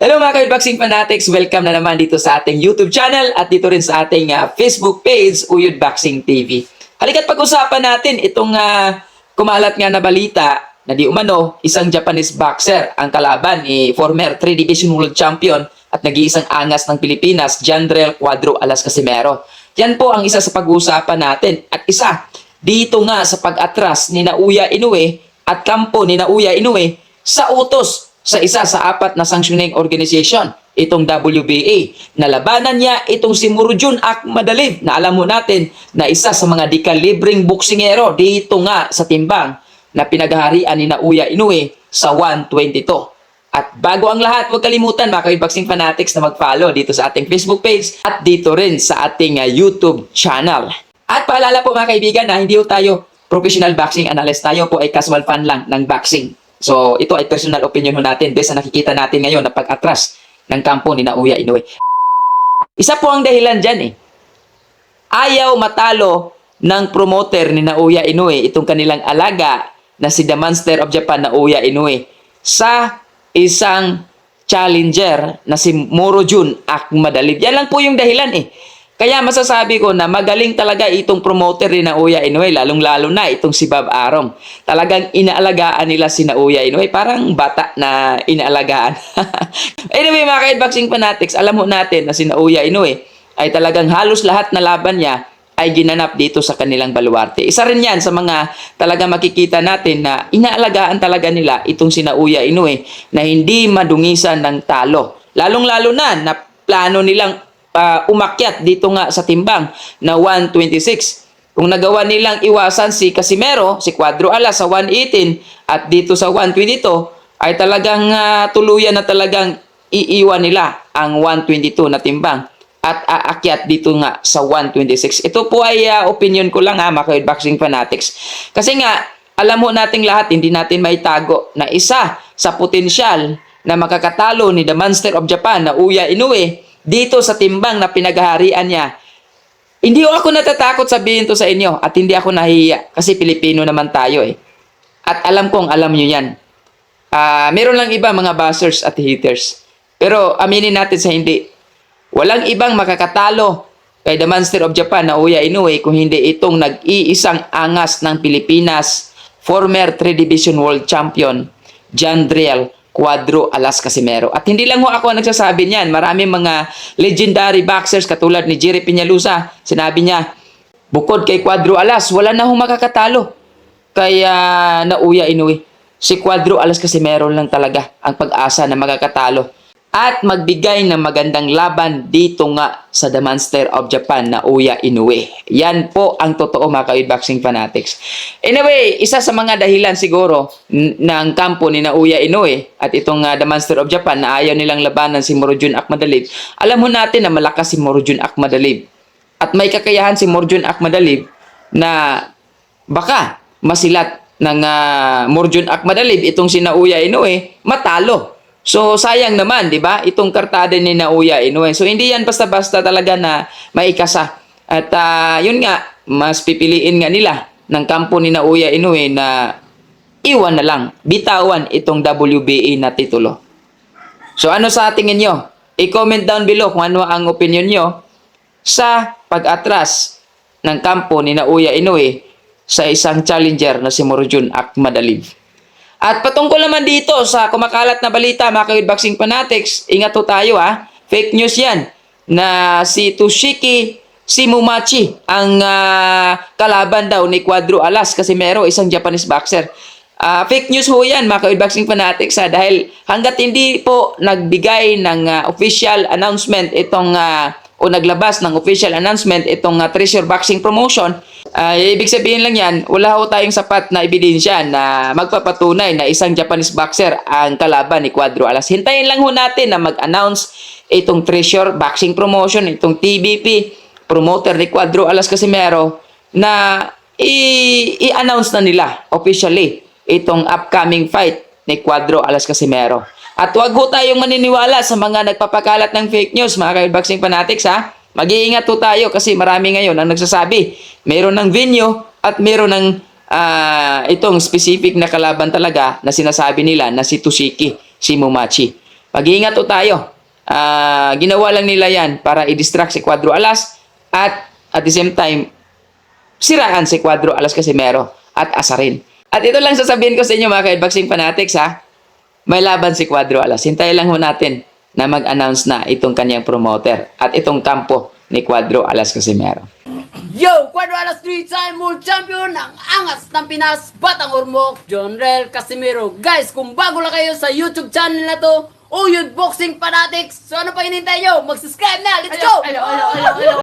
Hello mga ka-boxing fanatics, welcome na naman dito sa ating YouTube channel at dito rin sa ating Facebook page, Uyod Boxing TV. Halika't pag-usapan natin itong kumalat nga na balita na di umano, isang Japanese boxer ang kalaban ni former 3 Division World Champion at nag-iisang angas ng Pilipinas, Jandrel Cuadro Alas Casimero. Yan po ang isa sa pag-uusapan natin at isa dito nga sa pag-atras ni Naoya Inoue at kampo ni Naoya Inoue sa utos sa isa sa 4 na sanctioning organization, itong WBA. Nalabanan niya itong si Murodjun Akhmadalib na alam mo natin na isa sa mga dekalibring boksingero dito nga sa timbang na pinaghaharian ni Naoya Inoue sa 122. At bago ang lahat, huwag kalimutan mga ka-boxing fanatics na mag-follow dito sa ating Facebook page at dito rin sa ating YouTube channel. At paalala po mga kaibigan na hindi po tayo professional boxing analyst, tayo po ay casual fan lang ng boxing. So, ito ay personal opinion natin based sa nakikita natin ngayon na pag-atras ng kampo ni Naoya Inoue. Isa po ang dahilan dyan Ayaw matalo ng promoter ni Naoya Inoue, itong kanilang alaga na si The Monster of Japan, Naoya Inoue, sa isang challenger na si Murodjun Akhmadalib. Yan lang po yung dahilan Kaya masasabi ko na magaling talaga itong promoter ni Naoya Inoue, lalong-lalo na itong si Bob Arum. Talagang inaalagaan nila si Naoya Inoue, parang bata na inaalagaan. Anyway, mga ka-boxing fanatics, alam mo natin na si Naoya Inoue ay talagang halos lahat na laban niya ay ginanap dito sa kanilang baluarte. Isa rin yan sa mga talaga makikita natin na inaalagaan talaga nila itong si Naoya Inoue na hindi madungisan ng talo. Lalong-lalo na plano nilang umakyat dito nga sa timbang na 126. Kung nagawa nilang iwasan si Casimero, si Cuadro Alas sa 118 at dito sa 122 ay talagang tuluyan na talagang iiwan nila ang 122 na timbang at aakyat dito nga sa 126. Ito po ay opinion ko lang mga boxing fanatics. Kasi nga alam mo nating lahat, hindi natin maitago na isa sa potensyal na makakatalo ni The Monster of Japan, Naoya Inoue, dito sa timbang na pinaghaharian niya. Hindi ako natatakot sabihin to sa inyo at hindi ako nahihiya kasi Pilipino naman tayo At alam kong alam nyo yan. Meron lang iba mga bashers at haters. Pero aminin natin sa hindi. Walang ibang makakatalo kay The Monster of Japan, Naoya Inoue, kung hindi itong nag-iisang angas ng Pilipinas, former 3 Division World Champion, Jandrel Cuadro Alas Casimero. At hindi lang ako ang nagsasabi niyan. Maraming mga legendary boxers katulad ni Jerry Peñalosa. Sinabi niya, bukod kay Cuadro Alas, wala na makakatalo kay Naoya Inoue. Si Cuadro Alas Casimero lang talaga ang pag-asa na makakatalo at magbigay ng magandang laban dito nga sa The Monster of Japan, Naoya Inoue. Yan po ang totoo mga ka-boxing fanatics. Anyway, isa sa mga dahilan siguro ng kampo ni Naoya Inoue at itong The Monster of Japan na ayaw nilang labanan si Murodjun Akhmadalib. Alam mo natin na malakas si Murodjun Akhmadalib. At may kakayahan si Murodjun Akhmadalib na baka masilat ng Murodjun Akhmadalib itong si Naoya Inoue matalo. So, sayang naman, di ba? Itong kartada ni Naoya Inoue. So, hindi yan basta-basta talaga na maikasa. At yun nga, mas pipiliin nga nila ng kampo ni Naoya Inoue na iwan na lang, bitawan itong WBA na titulo. So, ano sa tingin nyo? I-comment down below kung ano ang opinion nyo sa pag-atras ng kampo ni Naoya Inoue sa isang challenger na si Murodjun Akhmadalib. At patungkol naman dito sa kumakalat na balita, mga ka-boxing fanatics, ingat po tayo Fake news yan na si Toshiki Shimumachi ang kalaban daw ni Cuadro Alas Casimero, isang Japanese boxer. Fake news ho yan mga ka-boxing fanatics dahil hanggat hindi po nagbigay ng official announcement itong o naglabas ng official announcement itong Treasure Boxing Promotion, ibig sabihin lang yan, wala ho tayong sapat na ebidensya na magpapatunay na isang Japanese boxer ang kalaban ni Cuadro Alas. Hintayin lang ho natin na mag-announce itong Treasure Boxing Promotion, itong TBP, promoter ni Cuadro Alas Casimero, na i-announce na nila officially itong upcoming fight ni Cuadro Alas Casimero. At huwag ho tayong maniniwala sa mga nagpapakalat ng fake news, mga ka-boxing fanatics Mag-iingat ho tayo kasi marami ngayon ang nagsasabi. Meron ng venue at meron ng itong specific na kalaban talaga na sinasabi nila na si Toshiki Shimumachi. Mag-iingat o tayo. Ginawa lang nila yan para i-distract si Cuadro Alas at the same time, siraan si Cuadro Alas Casimero at asarin. At ito lang sasabihin ko sa inyo mga ka-Boxing Fanatics ha. May laban si Cuadro Alas. Hintayin lang ho natin na mag-announce na itong kanyang promoter at itong kampo ni Cuadro Alas Casimero. Yo! Cuadro Alas 3-time world champion ng angas ng Pinas, Batang Ormoc, John Rel Casimero. Guys, kung bago lang kayo sa YouTube channel na to, Uyod Boxing Fanatics, so ano pa hinintay nyo? Mag-subscribe na! Let's go!